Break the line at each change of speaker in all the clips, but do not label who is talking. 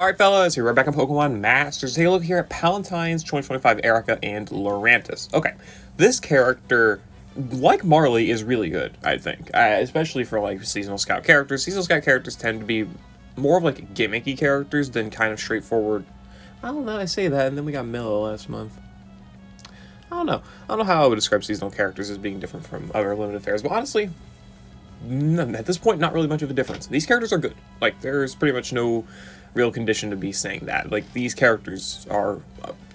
Alright fellas, here we're back on Pokemon Masters. Take a look here at Palentines 2025 Erika and Lurantis. Okay, this character, like Marley, is really good, I think. Especially for like Seasonal Scout characters. Seasonal Scout characters tend to be more of like gimmicky characters than kind of straightforward. I don't know, I say that, and then we got Milo last month. I don't know how I would describe seasonal characters as being different from other limited fairs, but honestly, at this point, not really much of a difference. These characters are good. Like, there's pretty much no real condition to be saying that. Like, these characters are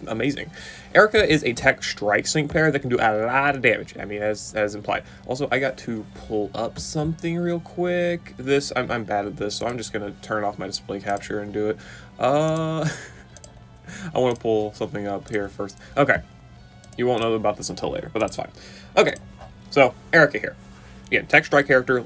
amazing. Erika is a tech strike sync pair that can do a lot of damage. I mean, as implied. Also, I got to pull up something real quick. I'm bad at this, so I'm just gonna turn off my display capture and do it. I want to pull something up here first. Okay. You won't know about this until later, but that's fine. Okay. So, Erika here. Again, tech strike character,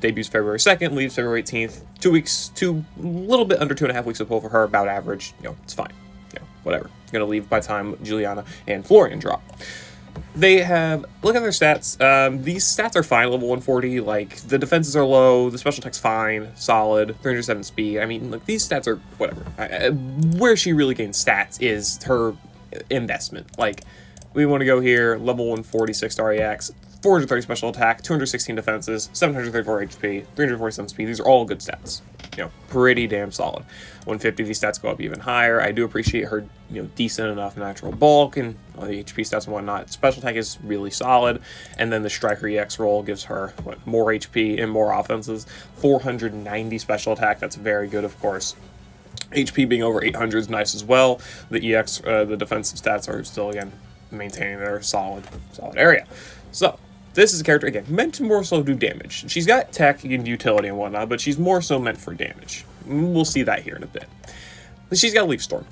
debuts February 2nd, leaves February 18th. 2 weeks, a little bit under 2.5 weeks of pull for her, about average. You know, it's fine. You know, whatever. Gonna leave by the time Juliana and Florian drop. They have, look at their stats. These stats are fine, level 140. Like, the defenses are low, the special attack's fine, solid, 307 speed. I mean, like, these stats are whatever. Where she really gains stats is her investment. Like, we want to go here, level 146 REX, 430 special attack, 216 defenses, 734 HP, 347 speed. These are all good stats. You know, pretty damn solid. 150, these stats go up even higher. I do appreciate her, you know, decent enough natural bulk and all the HP stats and whatnot. Special attack is really solid. And then the Striker EX roll gives her, what, more HP and more offenses. 490 special attack, that's very good, of course. HP being over 800 is nice as well. The EX, the defensive stats are still, again, maintaining their solid area. So, this is a character, again, meant to more so do damage. She's got tech and utility and whatnot, but she's more so meant for damage. We'll see that here in a bit. But she's got Leaf Storm.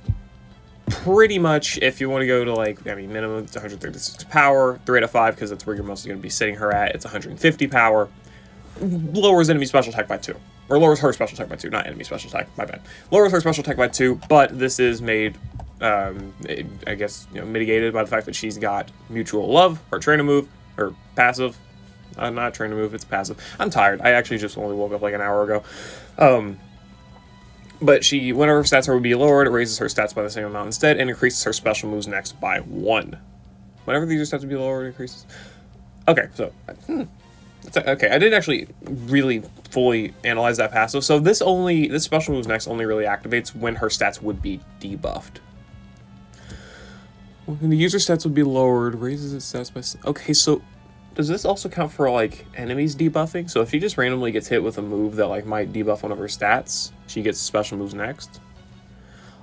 Pretty much, if you want to go to, like, I mean, minimum, it's 136 power, 3 out of 5, because that's where you're mostly going to be sitting her at. It's 150 power. Lowers enemy special attack by 2. Or lowers her special attack by 2, not enemy special attack, my bad. Lowers her special attack by 2, but this is made, I guess, you know, mitigated by the fact that she's got Mutual Love, her trainer move, or passive. Not trainer move, it's passive. I'm tired. I actually just only woke up like an hour ago. But whenever her stats are would be lowered, it raises her stats by the same amount instead, and increases her special moves next by 1. Whenever these are stats to be lowered, it increases. Okay, so okay, I didn't actually really fully analyze that passive. So this special moves next only really activates when her stats would be debuffed. When the user stats would be lowered, raises its stats by... Okay, so does this also count for, like, enemies debuffing? So if she just randomly gets hit with a move that, like, might debuff one of her stats, she gets special moves next?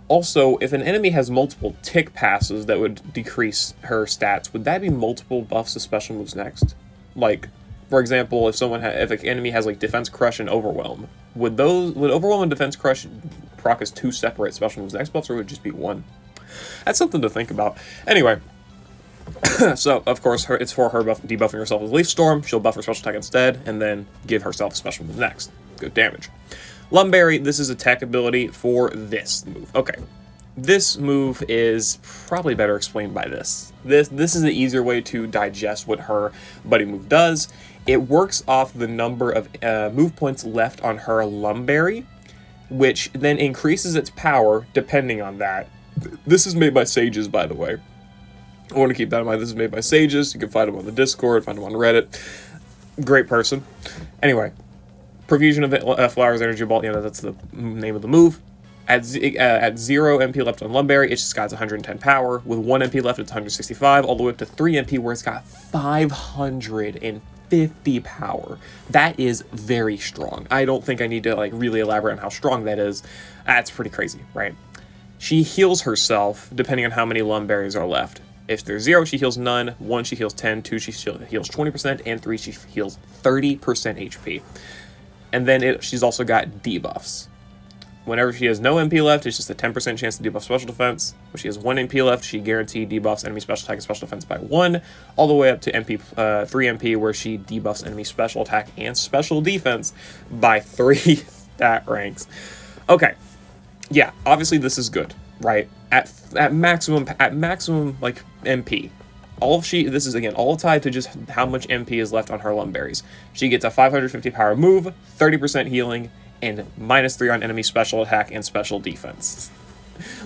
Also, if an enemy has multiple tick passes that would decrease her stats, would that be multiple buffs of special moves next? Like, for example, if an enemy has, like, Defense Crush and Overwhelm, would Overwhelm and Defense Crush proc as 2 separate special moves next buffs, or would it just be 1? That's something to think about. Anyway, so, of course, it's for her debuffing herself with Leaf Storm. She'll buff her special attack instead, and then give herself a special move next. Good damage. Lumberry, this is a tech ability for this move. Okay, this move is probably better explained by this. This is an easier way to digest what her buddy move does. It works off the number of move points left on her Lumberry, which then increases its power depending on that. This is made by Sages, by the way. I want to keep that in mind. This is made by Sages. You can find them on the Discord, find them on Reddit. Great person. Anyway, Profusion of Flowers Energy Ball, you know, that's the name of the move. At 0 MP left on Lumberry, it just got 110 power. With 1 MP left, it's 165, all the way up to 3 MP, where it's got 550 power. That is very strong. I don't think I need to, like, really elaborate on how strong that is. That's pretty crazy, right? She heals herself depending on how many Lumberries are left. If there's 0, she heals none. 1, she heals 10. 2, she heals 20%. And 3, she heals 30% HP. And then she's also got debuffs. Whenever she has no MP left, it's just a 10% chance to debuff special defense. When she has 1 MP left, she guaranteed debuffs enemy special attack and special defense by 1, all the way up to 3 MP, where she debuffs enemy special attack and special defense by 3 stat ranks. Okay. Yeah, obviously this is good, right? At maximum like MP. This is again all tied to just how much MP is left on her Lumberries. She gets a 550 power move, 30% healing, and -3 on enemy special attack and special defense,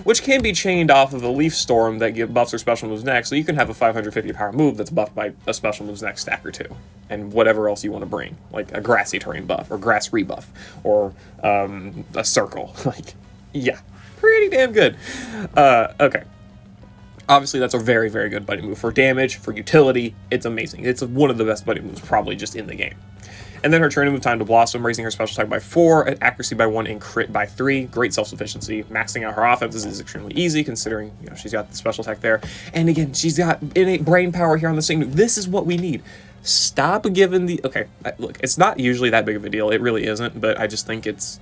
which can be chained off of a Leaf Storm that buffs her special moves next, so you can have a 550 power move that's buffed by a special moves next stack or two, and whatever else you want to bring, like a grassy terrain buff, or grass rebuff, or a circle. Like, yeah, pretty damn good. Okay. Obviously, that's a very, very good buddy move. For damage, for utility, it's amazing. It's one of the best buddy moves probably just in the game. And then her turn move, Time to Blossom, raising her special attack by 4, accuracy by 1, and crit by 3. Great self-sufficiency. Maxing out her offenses is extremely easy, considering, you know, she's got the special attack there. And again, she's got innate brain power here on the Sing. This is what we need. Stop giving the... Okay, look, it's not usually that big of a deal. It really isn't, but I just think it's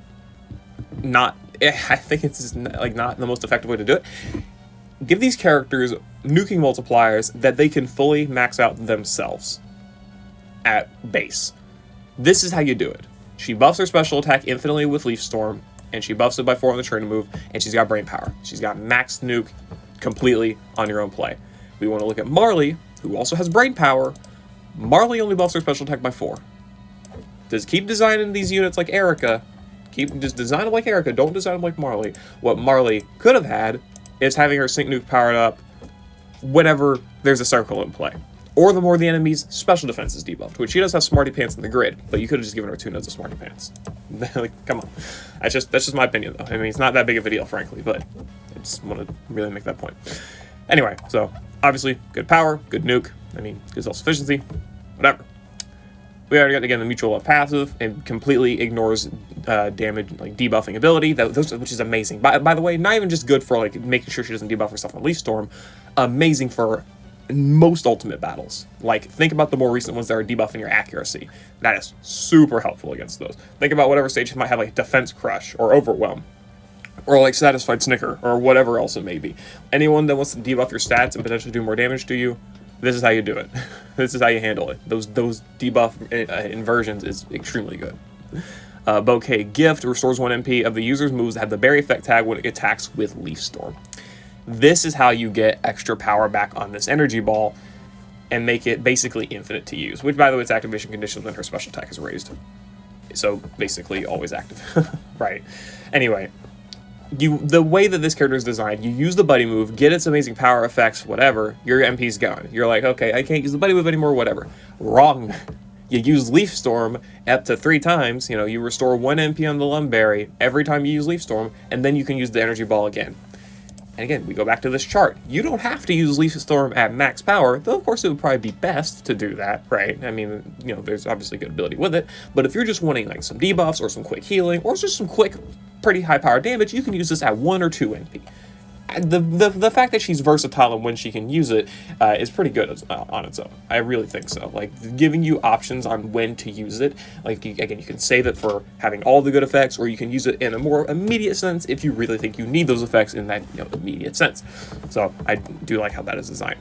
not... I think it's just like not the most effective way to do it. Give these characters nuking multipliers that they can fully max out themselves at base. This is how you do it. She buffs her special attack infinitely with Leaf Storm, and she buffs it by 4 on the turn move, and she's got brain power. She's got maxed nuke completely on your own play. We want to look at Marley, who also has brain power. Marley only buffs her special attack by 4. Just keep designing these units like Erika. Just design them like Erika. Don't design them like Marley. What Marley could have had is having her sync nuke powered up whenever there's a circle in play. Or the more the enemy's special defense is debuffed, which she does have Smarty Pants in the grid, but you could have just given her 2 nodes of Smarty Pants. Like, come on. That's just my opinion, though. I mean, it's not that big of a deal, frankly, but I just want to really make that point. Anyway, so, obviously, good power, good nuke, I mean, good self-sufficiency, whatever. We already got, again, the Mutual Love passive, and completely ignores damage, like, debuffing ability, which is amazing. By the way, not even just good for, like, making sure she doesn't debuff herself on Leaf Storm, amazing for most ultimate battles. Like, think about the more recent ones that are debuffing your accuracy. That is super helpful against those. Think about whatever stage you might have, like, Defense Crush, or Overwhelm, or, like, Satisfied Snicker, or whatever else it may be. Anyone that wants to debuff your stats and potentially do more damage to you, this is how you do it. This is how you handle it. Those debuff inversions is extremely good. Bouquet Gift restores 1 MP of the user's moves that have the berry effect tag when it attacks with Leaf Storm. This is how you get extra power back on this energy ball and make it basically infinite to use, which, by the way, it's activation conditions when her special attack is raised. So basically always active. Right. Anyway, the way that this character is designed, you use the buddy move, get its amazing power effects, whatever, your MP's gone. You're like, okay, I can't use the buddy move anymore, whatever. Wrong. You use Leaf Storm up to 3 times, you know, you restore 1 MP on the Lumberry every time you use Leaf Storm, and then you can use the energy ball again. And again, we go back to this chart. You don't have to use Leaf Storm at max power, though of course it would probably be best to do that, right? I mean, you know, there's obviously good ability with it, but if you're just wanting like some debuffs or some quick healing or just some quick, pretty high power damage, you can use this at 1 or 2 NP. The fact that she's versatile and when she can use it is pretty good on its own. I really think so. Like, giving you options on when to use it. Like, again, you can save it for having all the good effects, or you can use it in a more immediate sense if you really think you need those effects in that, you know, immediate sense. So I do like how that is designed.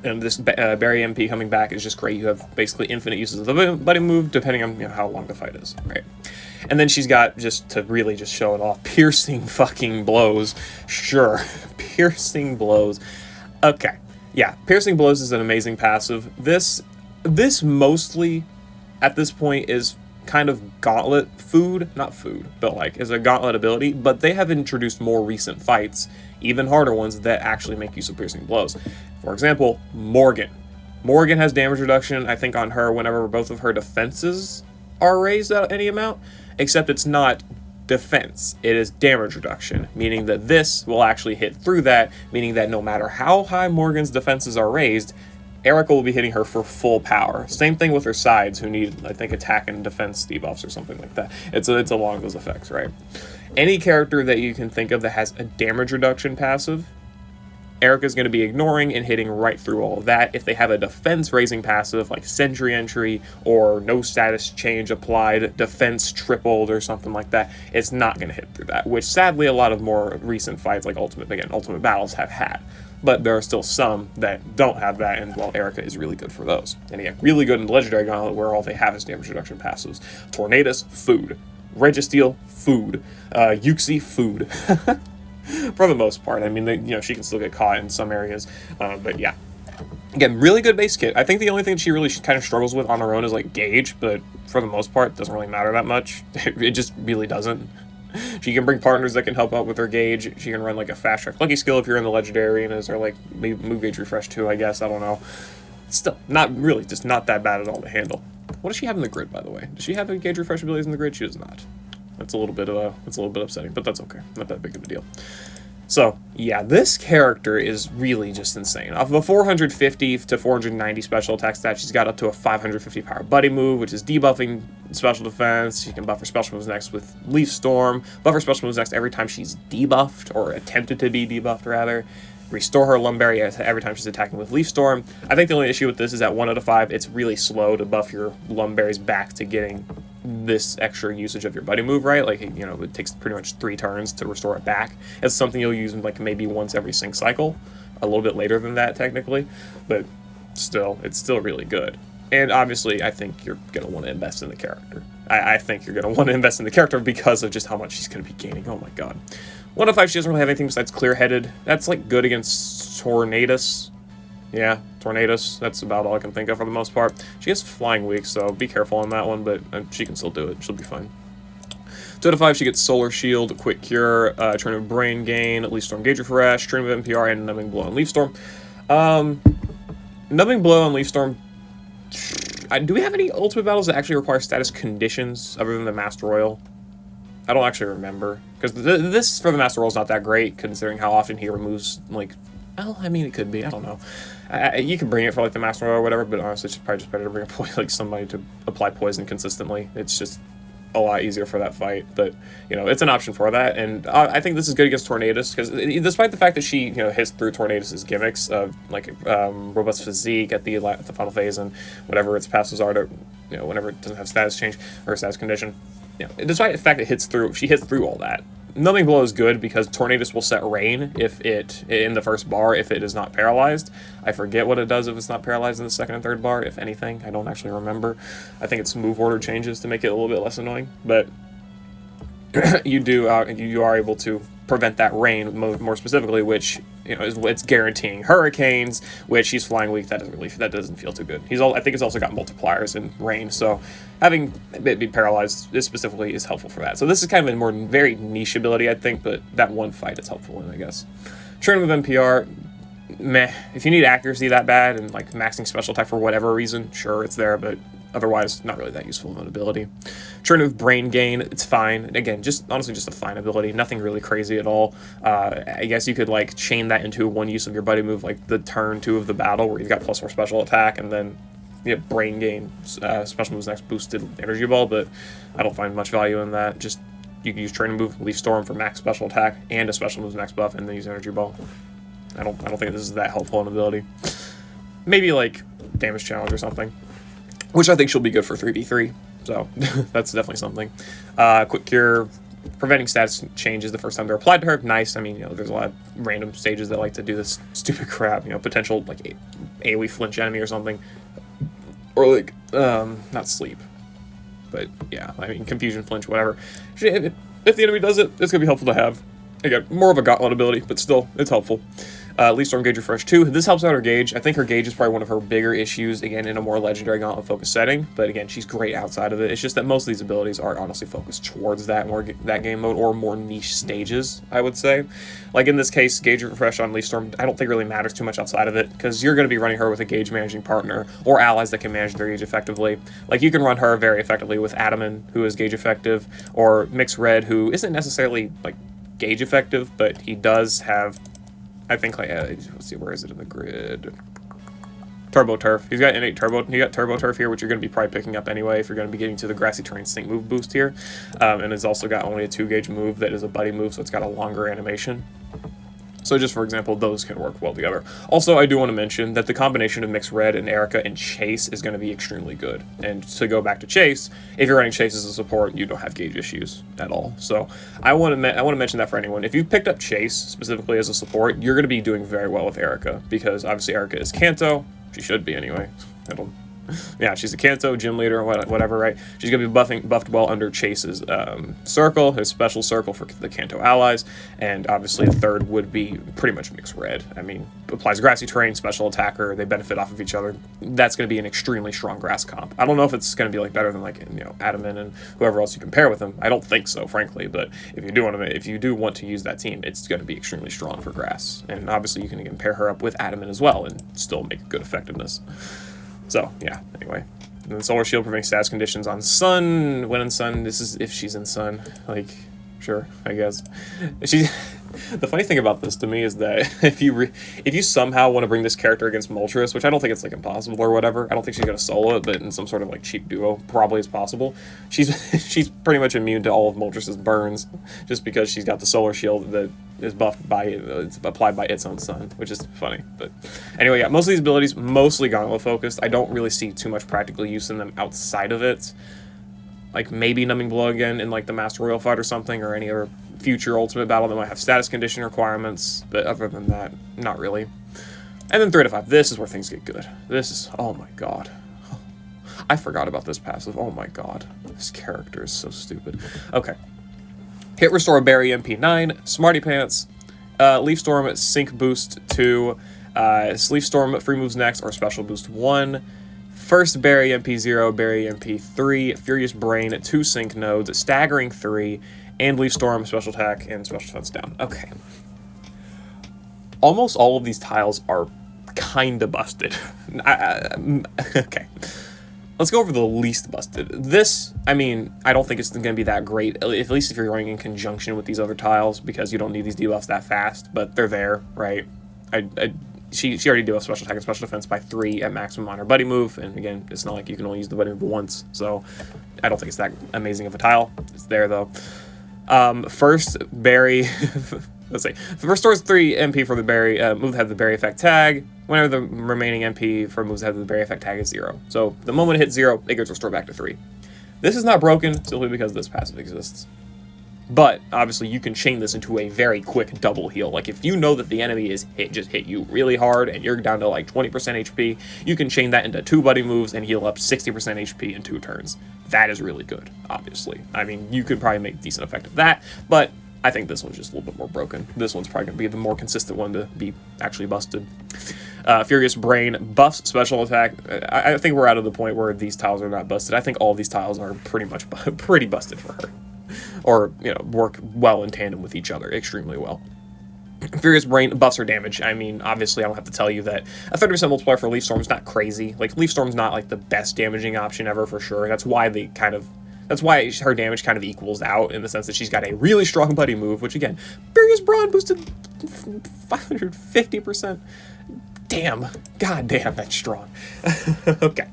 And this Berry MP coming back is just great. You have basically infinite uses of the buddy move, depending on, you know, how long the fight is, right? And then she's got, just to really just show it off, Piercing fucking Blows. Sure, Piercing Blows. Okay, yeah, Piercing Blows is an amazing passive. This mostly, at this point, is kind of gauntlet food. Not food, but like, is a gauntlet ability. But they have introduced more recent fights, even harder ones, that actually make use of Piercing Blows. For example, Morgan. Morgan has damage reduction, I think, on her whenever both of her defenses are raised at any amount, except it's not defense, it is damage reduction, meaning that this will actually hit through that, meaning that no matter how high Morgan's defenses are raised, Erika will be hitting her for full power. Same thing with her sides, who need, I think, attack and defense debuffs or something like that. It's along those effects, right? Any character that you can think of that has a damage reduction passive, Erika's going to be ignoring and hitting right through all of that. If they have a defense raising passive like Sentry Entry or no status change applied, defense tripled or something like that, it's not going to hit through that, which sadly a lot of more recent fights like Ultimate Battles have had. But there are still some that don't have that, and well, Erika is really good for those. And again, really good in the Legendary Gauntlet where all they have is damage reduction passives. Tornadus, food. Registeel, food. Yuxi, food. For the most part. I mean, you know, she can still get caught in some areas, but yeah. Again, really good base kit. I think the only thing she really kind of struggles with on her own is like gauge, but for the most part, it doesn't really matter that much. It just really doesn't. She can bring partners that can help out with her gauge. She can run like a fast track lucky skill if you're in the legendary arenas, or like move gauge refresh too, I guess. I don't know. Still, not really, just not that bad at all to handle. What does she have in the grid, by the way? Does she have a gauge refresh abilities in the grid? She does not. That's a little bit upsetting, but that's okay. Not that big of a deal. So, yeah, this character is really just insane. Off of a 450 to 490 special attack stat, she's got up to a 550 power buddy move, which is debuffing special defense. She can buff her special moves next with Leaf Storm, buff her special moves next every time she's debuffed, or attempted to be debuffed, rather. Restore her Lumberry every time she's attacking with Leaf Storm. I think the only issue with this is at 1 out of 5, it's really slow to buff your Lumberries back to getting this extra usage of your buddy move, right? Like, you know, it takes pretty much 3 turns to restore it back. It's something you'll use like maybe once every sync cycle, a little bit later than that technically, but still, it's still really good. And obviously, I think you're going to want to invest in the character. I think you're going to want to invest in the character because of just how much she's going to be gaining. Oh my god. 1 out of 5, she doesn't really have anything besides Clear-Headed. That's like good against Tornadus. Yeah, Tornadus. That's about all I can think of for the most part. She has Flying Weak, so be careful on that one, but she can still do it. She'll be fine. 2 out of 5, she gets Solar Shield, Quick Cure, Turn of Brain Gain, Leaf Storm Gauge Refresh, Stream of NPR, and Numbing Blow on Leaf Storm. Numbing Blow on Leaf Storm. Do we have any ultimate battles that actually require status conditions other than the Master Royal? I don't actually remember, because this for the Master Royal is not that great, considering how often he removes, like, well, I mean, it could be, I don't know. You can bring it for, like, the Master Royal or whatever, but honestly, it's probably just better to bring like, somebody to apply poison consistently. It's just a lot easier for that fight, but, you know, it's an option for that, and I think this is good against Tornadus, because despite the fact that she, you know, hits through Tornadus' gimmicks of, like, robust physique at the final phase, and whatever its passes are to, you know, whenever it doesn't have status change, or status condition, you know, despite the fact that she hits through all that. Numbing Blow is good because Tornadus will set Rain in the first bar if it is not paralyzed. I forget what it does if it's not paralyzed in the second and third bar, if anything. I don't actually remember. I think it's move order changes to make it a little bit less annoying, but you are able to prevent that rain more specifically, which, you know, it's guaranteeing hurricanes, which he's Flying Weak. That doesn't feel too good. I think it's also got multipliers in rain, so having it be paralyzed specifically is helpful for that. So this is kind of a more very niche ability, I think, but that one fight is helpful in, I guess. Churn with NPR, meh. If you need accuracy that bad and like maxing special attack for whatever reason, sure, it's there, but otherwise, not really that useful of an ability. Churn of Brain Gain, it's fine. Again, honestly just a fine ability. Nothing really crazy at all. I guess you could like chain that into one use of your buddy move, like the turn 2 of the battle, where you've got +4 special attack, and then you have Brain Gain, special moves next boosted energy ball, but I don't find much value in that. Just, you can use Training Move, Leaf Storm for max special attack, and a special moves next buff, and then use energy ball. I don't think this is that helpful an ability. Maybe like damage challenge or something, which I think she'll be good for 3v3, so that's definitely something. Quick Cure, preventing status changes the first time they're applied to her, nice. I mean, you know, there's a lot of random stages that like to do this stupid crap, you know, potential, like, AoE flinch enemy or something, or, like, not sleep, but, yeah, I mean, confusion flinch, whatever. If the enemy does it, it's gonna be helpful to have. Again, more of a gauntlet ability, but still, it's helpful. Leaf Storm Gauge Refresh 2. This helps out her gauge. I think her gauge is probably one of her bigger issues, again, in a more legendary gauntlet focused setting, but again, she's great outside of it. It's just that most of these abilities are honestly focused towards that game mode, or more niche stages, I would say. Like in this case, Gauge Refresh on Leaf Storm, I don't think really matters too much outside of it, because you're going to be running her with a gauge managing partner, or allies that can manage their gauge effectively. Like, you can run her very effectively with Datamine, who is gauge effective, or Mix Red, who isn't necessarily, like, gauge effective, but he does have, I think, like, let's see, where is it in the grid? Turbo Turf. He got Turbo Turf here, which you're going to be probably picking up anyway if you're going to be getting to the Grassy Terrain Sync move boost here. And it's also got only a 2-gauge move that is a buddy move, so it's got a longer animation. So just for example, those can work well together. Also, I do want to mention that the combination of Mixed Red and Erika and Chase is going to be extremely good. And to go back to Chase, if you're running Chase as a support, you don't have gauge issues at all. So I want to mention that for anyone. If you picked up Chase specifically as a support, you're going to be doing very well with Erika, because obviously Erika is Kanto. She should be anyway. Yeah, she's a Kanto gym leader or whatever, right? She's going to be buffed well under Chase's circle, his special circle for the Kanto allies, and obviously a third would be pretty much Mixed Red. I mean, applies grassy terrain, special attacker. They benefit off of each other. That's going to be an extremely strong grass comp. I don't know if it's going to be like better than like Datamine and whoever else you compare with them. I don't think so, frankly. But if you do want to use that team, it's going to be extremely strong for grass. And obviously, you can again pair her up with Datamine as well and still make good effectiveness. So yeah. Anyway. And then Solar Shield preventing status conditions on Sun. When in Sun, this is if she's in Sun. Like, sure, I guess. The funny thing about this to me is that if you somehow want to bring this character against Moltres, which I don't think it's like impossible or whatever, I don't think she's gonna solo it, but in some sort of like cheap duo, probably is possible. She's pretty much immune to all of Moltres' burns, just because she's got the Solar Shield that is buffed by it's applied by its own Sun, which is funny. But anyway, yeah, most of these abilities mostly Gauntlet focused. I don't really see too much practical use in them outside of it. Like maybe Numbing Blow again in like the Master Royal fight or something, or any other future Ultimate battle that might have status condition requirements, but other than that, not really. And then 3 to 5. This is where things get good. This is, oh my god. I forgot about this passive. Oh my god. This character is so stupid. Okay. Hit Restore Berry MP 9, Smarty Pants, Leaf Storm Sync Boost 2, Leaf Storm Free Moves Next or Special Boost 1, First Berry MP 0, Berry MP 3, Furious Brain 2 Sync Nodes, Staggering 3, and Leaf Storm, Special Attack, and Special Defense down. Okay. Almost all of these tiles are kinda busted. Okay. Let's go over the least busted. This, I mean, I don't think it's going to be that great, at least if you're running in conjunction with these other tiles, because you don't need these debuffs that fast, but they're there, right? She already debuffed Special Attack and Special Defense by 3 at maximum on her buddy move, and again, it's not like you can only use the buddy move once, so I don't think it's that amazing of a tile. It's there, though. First berry, let's see. First stores 3 MP for the berry, move have the berry effect tag. Whenever the remaining MP for moves have the berry effect tag is 0. So the moment it hits 0, it gets restored back to 3. This is not broken simply because this passive exists. But obviously you can chain this into a very quick double heal. Like if you know that the enemy is just hit you really hard and you're down to like 20% HP, you can chain that into 2 buddy moves and heal up 60% HP in 2 turns. That is really good, obviously. I mean, you could probably make decent effect of that, but I think this one's just a little bit more broken. This one's probably going to be the more consistent one to be actually busted. Furious Brain buffs special attack. I think we're out of the point where these tiles are not busted. I think all of these tiles are pretty much pretty busted for her. Or, work well in tandem with each other extremely well. Furious Brain buffs her damage. I mean, obviously, I don't have to tell you that a 30% multiplier for Leaf Storm is not crazy. Like, Leaf Storm's not, like, the best damaging option ever, for sure. That's why that's why her damage kind of equals out, in the sense that she's got a really strong buddy move, which, again, Furious Brawn boosted 550%. Damn. God damn, that's strong. Okay.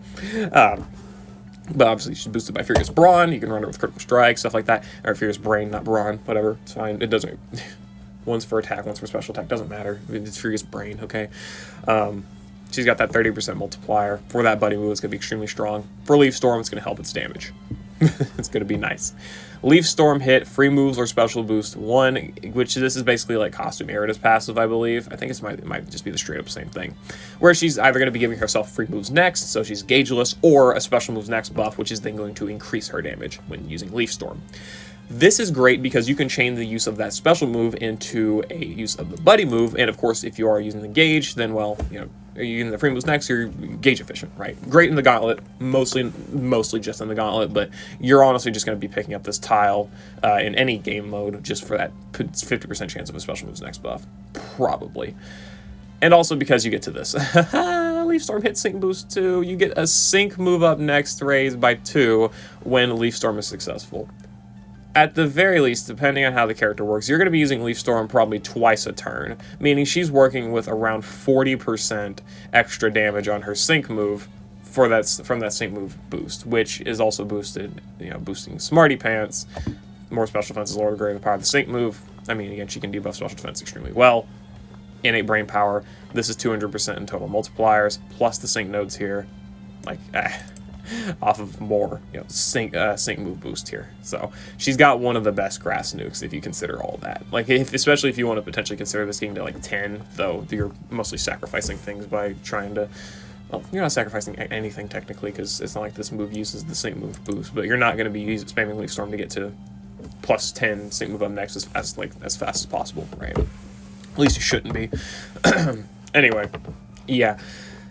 But obviously she's boosted by Furious Brawn. You can run her with Critical Strike, stuff like that. Or Furious Brain, not Brawn, whatever. It's fine. It doesn't... One's for attack, one's for special attack. Doesn't matter. It's Furious Brain, okay? She's got that 30% multiplier. For that buddy move, it's going to be extremely strong. For Leaf Storm, it's going to help its damage. It's going to be nice. Leaf Storm hit, free moves or special boost 1, which this is basically like Costume Erida's passive, I believe. I think it might just be the straight up same thing. Where she's either going to be giving herself free moves next, so she's gaugeless, or a special moves next buff, which is then going to increase her damage when using Leaf Storm. This is great because you can chain the use of that special move into a use of the buddy move, and of course, if you are using the gauge, then, well, are you using the free moves next, you're gauge efficient, right? Great in the gauntlet, mostly just in the gauntlet, but you're honestly just going to be picking up this tile in any game mode just for that 50% chance of a special moves next buff, probably. And also because you get to this. Leaf Storm hit Sync Boost 2, you get a Sync move up next raised by 2 when Leaf Storm is successful. At the very least, depending on how the character works, you're going to be using Leaf Storm probably twice a turn, meaning she's working with around 40% extra damage on her Sync move from that Sync move boost, which is also boosted, boosting Smarty Pants, more special defenses, lower the grade of the power of the Sync move. I mean, again, she can debuff special defense extremely well. Innate Brain Power, this is 200% in total multipliers, plus the Sync nodes here. Off of more, sync move boost here. So she's got one of the best grass nukes if you consider all that. Like, especially if you want to potentially consider this game to like 10, though you're mostly sacrificing things by trying to. Well, you're not sacrificing anything technically because it's not like this move uses the sync move boost, but you're not going to be spamming Leaf Storm to get to plus 10 sync move up next as fast as possible, right? At least you shouldn't be. Anyway, yeah.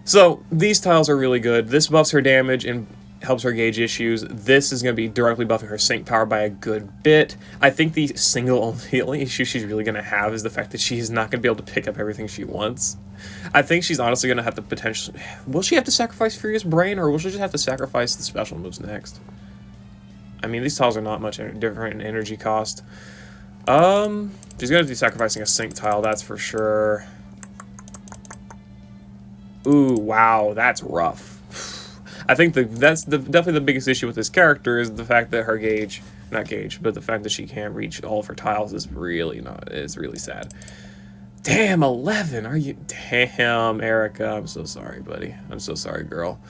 So these tiles are really good. This buffs her damage and helps her gauge issues. This is going to be directly buffing her sync power by a good bit. I think the only issue she's really going to have is the fact that she's not going to be able to pick up everything she wants. I think she's honestly going to have to potentially... Will she have to sacrifice Furious Brain, or will she just have to sacrifice the special moves next? I mean, these tiles are not much different in energy cost. She's going to be sacrificing a sync tile, that's for sure. Ooh, wow, that's rough. I think that's definitely the biggest issue with this character is the fact that her but the fact that she can't reach all of her tiles is really sad. Damn, 11, are you? Damn, Erika, I'm so sorry, buddy. I'm so sorry, girl.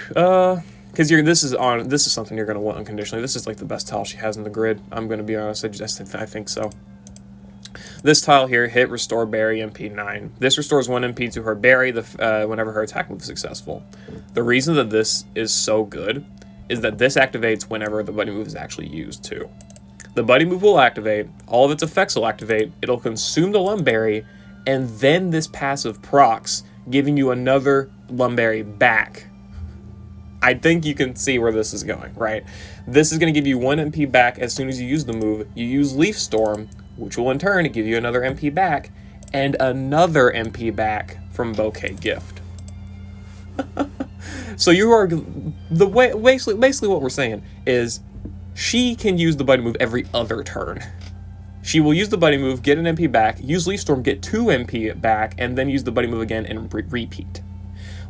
Because this is something you're gonna want unconditionally. This is like the best tile she has in the grid. I'm gonna be honest, I think so. This tile here, hit, restore, berry, MP 9. This restores 1 MP to her berry whenever her attack move is successful. The reason that this is so good is that this activates whenever the buddy move is actually used too. The buddy move will activate, all of its effects will activate, it'll consume the Lumberry, and then this passive procs, giving you another Lumberry back. I think you can see where this is going, right? This is going to give you 1 MP back as soon as you use the move. You use Leaf Storm, which will in turn give you another MP back, and another MP back from Bouquet Gift. So you are basically what we're saying is she can use the buddy move every other turn. She will use the buddy move, get an MP back, use Leaf Storm, get 2 MP back, and then use the buddy move again and repeat.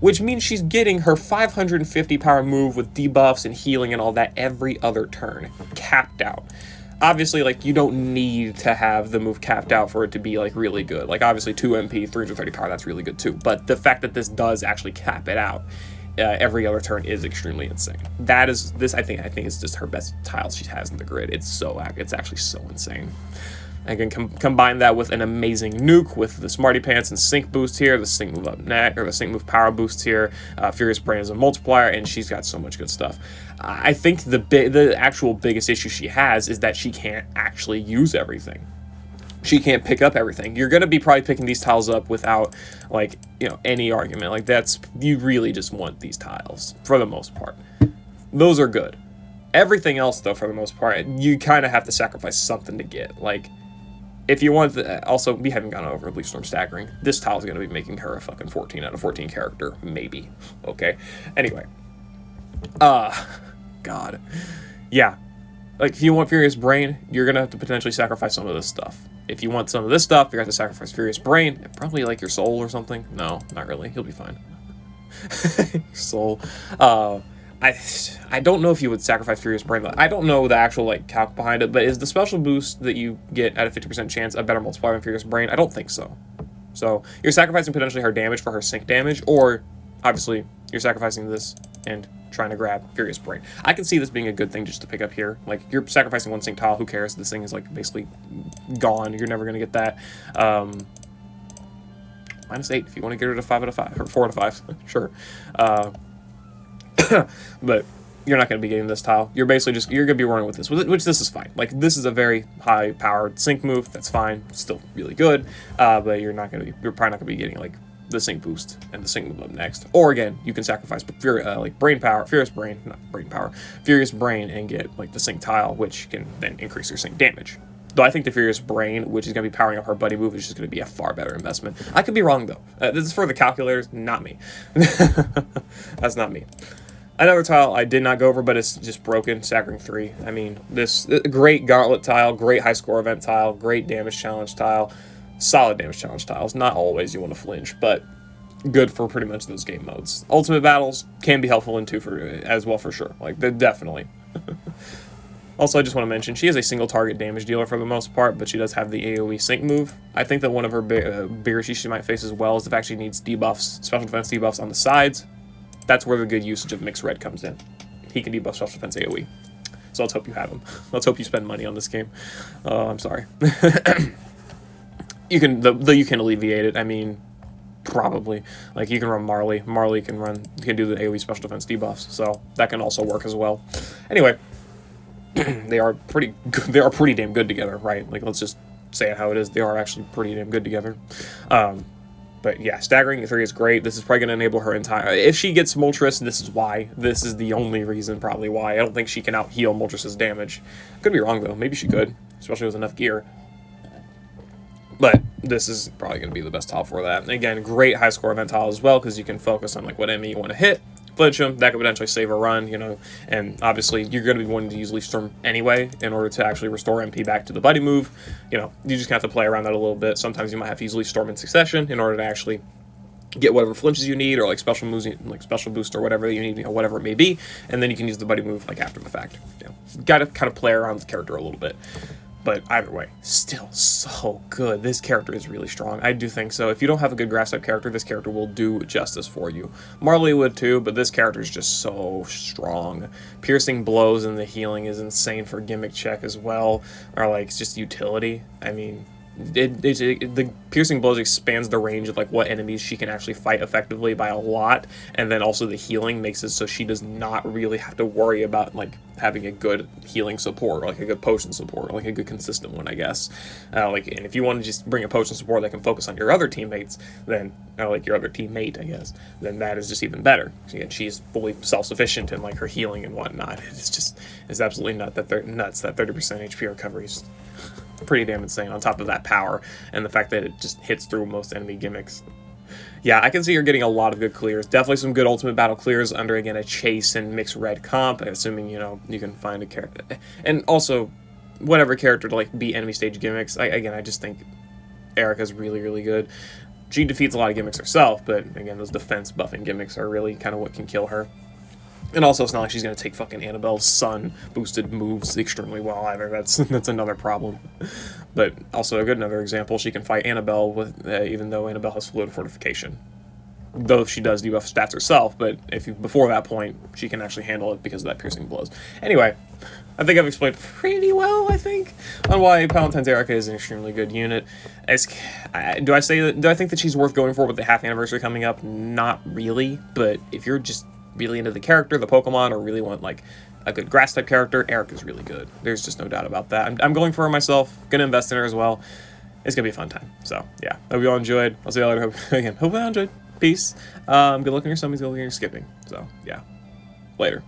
Which means she's getting her 550 power move with debuffs and healing and all that every other turn, capped out. Obviously, like, you don't need to have the move capped out for it to be, like, really good. Like, obviously, 2 MP, 330 power, that's really good, too. But the fact that this does actually cap it out every other turn is extremely insane. I think is just her best tile she has in the grid. It's actually so insane. I can combine that with an amazing nuke with the Smarty Pants and Sync boost here, the Sync move up next, or the Sync move power boost here, Furious Brain as a multiplier, and she's got so much good stuff. I think the actual biggest issue she has is that she can't actually use everything. She can't pick up everything. You're going to be probably picking these tiles up without, like, any argument. Like, you really just want these tiles, for the most part. Those are good. Everything else, though, for the most part, you kind of have to sacrifice something to get. Like, if you want also, we haven't gone over Leaf Storm staggering. This tile is going to be making her a fucking 14 out of 14 character, maybe. Okay? Anyway. God. Yeah. Like, if you want Furious Brain, you're going to have to potentially sacrifice some of this stuff. If you want some of this stuff, you're going to have to sacrifice Furious Brain, and probably, like, your soul or something. No, not really. You'll be fine. Soul. I don't know if you would sacrifice Furious Brain. I don't know the actual, like, calc behind it, but is the special boost that you get at a 50% chance a better multiplier than Furious Brain? I don't think so. So, you're sacrificing potentially her damage for her sync damage, or, obviously, you're sacrificing this and trying to grab Furious Brain. I can see this being a good thing just to pick up here. Like, you're sacrificing 1 sync tile, who cares? This thing is, like, basically gone. You're never going to get that. -8 if you want to get rid of 5 out of 5, or 4 out of 5, sure. But you're not going to be getting this tile. You're basically you're going to be running with this, which this is fine. Like, this is a very high-powered sync move. That's fine. It's still really good. But you're probably not going to be getting, like, the sync boost and the sync move up next. Or, again, you can sacrifice like Brain Power, Furious Brain, not Brain Power, Furious Brain, and get, like, the sync tile, which can then increase your sync damage. Though I think the Furious Brain, which is going to be powering up her buddy move, is just going to be a far better investment. I could be wrong, though. This is for the calculators, not me. That's not me. Another tile I did not go over, but it's just broken, Staggering 3. I mean, this great Gauntlet tile, great high score event tile, great damage challenge tile, solid damage challenge tiles. Not always you want to flinch, but good for pretty much those game modes. Ultimate battles can be helpful in 2 as well, for sure. Like, definitely. Also, I just want to mention, she is a single target damage dealer for the most part, but she does have the AoE sync move. I think that one of her bigger issues she might face as well is the fact she needs debuffs, special defense debuffs on the sides. That's where the good usage of Mixed Red comes in. He can debuff special defense AoE. So let's hope you have him. Let's hope you spend money on this game. I'm sorry. You can alleviate it. I mean, probably. Like, you can run Marley. Marley can do the AoE special defense debuffs. So that can also work as well. Anyway, they are pretty damn good together, right? Like, let's just saying how it is, they are actually pretty damn good together. But yeah, staggering 3 is great. This is probably going to enable her entire... If she gets Moltres, this is why. This is the only reason probably why. I don't think she can out-heal Moltres' damage. Could be wrong, though. Maybe she could, especially with enough gear. But this is probably going to be the best tile for that. And again, great high score event tile as well, because you can focus on like what enemy you want to hit, flinch them, that could potentially save a run, you know, and obviously you're going to be wanting to use Leaf Storm anyway in order to actually restore MP back to the buddy move. You know, you just have to play around that a little bit. Sometimes you might have to use Leaf Storm in succession in order to actually get whatever flinches you need, or like special moves, like special boost or whatever you need, you know, whatever it may be, and then you can use the buddy move like after the fact. You know, got to kind of play around with the character a little bit. But either way, still so good. This character is really strong. I do think so. If you don't have a good grass type character, this character will do justice for you. Marley would too, but this character is just so strong. Piercing blows and the healing is insane for gimmick check as well, or like just utility. I mean, the piercing blows expands the range of like what enemies she can actually fight effectively by a lot, and then also the healing makes it so she does not really have to worry about like having a good healing support, or like a good potion support, or like a good consistent one, I guess. And if you want to just bring a potion support that can focus on your other teammates, then like your other teammate, I guess, then that is just even better. Again, she's fully self-sufficient in like her healing and whatnot. It's absolutely nuts that 30% HP recovery is pretty damn insane, on top of that power and the fact that it just hits through most enemy gimmicks. Yeah, I can see her getting a lot of good clears. Definitely some good ultimate battle clears under, again, a chase and mixed red comp, assuming, you know, you can find a character. And also, whatever character to, like, beat enemy stage gimmicks. I just think Erika's really, really good. She defeats a lot of gimmicks herself, but, again, those defense buffing gimmicks are really kind of what can kill her. And also, it's not like she's going to take fucking Annabelle's sun boosted moves extremely well either. That's another problem. But also, another example, she can fight Annabelle with even though Annabelle has fluid fortification. Though she does debuff stats herself, but before that point, she can actually handle it because of that piercing blows. Anyway, I think I've explained pretty well, I think, on why Palentines Erika is an extremely good unit. Do I think that she's worth going for with the half anniversary coming up? Not really, but if you're just really into the character, the Pokemon, or really want like a good grass type character, Erika's really good. There's just no doubt about that. I'm going for her myself, gonna invest in her as well. It's gonna be a fun time. So yeah, hope you all enjoyed. I'll see you later. Hope you all enjoyed. Peace. Good luck on your summies, good luck on your skipping. So yeah, later.